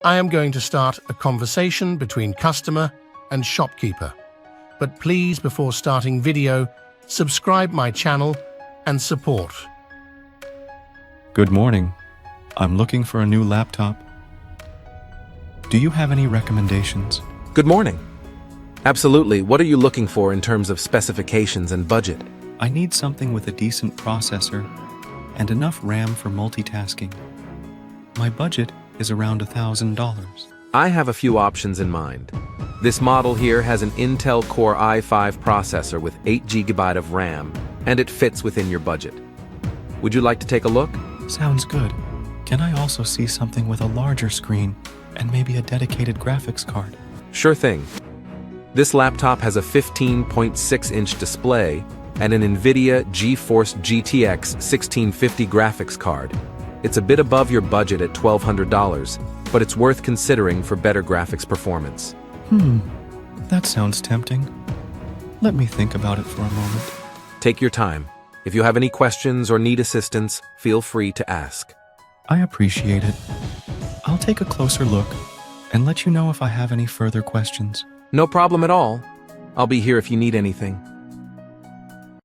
I am going to start a conversation between customer and shopkeeper. But please, before starting video, subscribe my channel and support. Good morning. I'm looking for a new laptop. Do you have any recommendations? Good morning. Absolutely. What are you looking for in terms of specifications and budget? I need something with a decent processor and enough RAM for multitasking. My budget is around $1,000. I have a few options in mind. This model here has an Intel Core i5 processor with 8 GB of RAM, and it fits within your budget. Would you like to take a look? Sounds good. Can I also see something with a larger screen and maybe a dedicated graphics card? Sure thing. This laptop has a 15.6-inch display and an NVIDIA GeForce GTX 1650 graphics card. It's a bit above your budget at $1,200, but it's worth considering for better graphics performance. That sounds tempting. Let me think about it for a moment. Take your time. If you have any questions or need assistance, feel free to ask. I appreciate it. I'll take a closer look and let you know if I have any further questions. No problem at all. I'll be here if you need anything.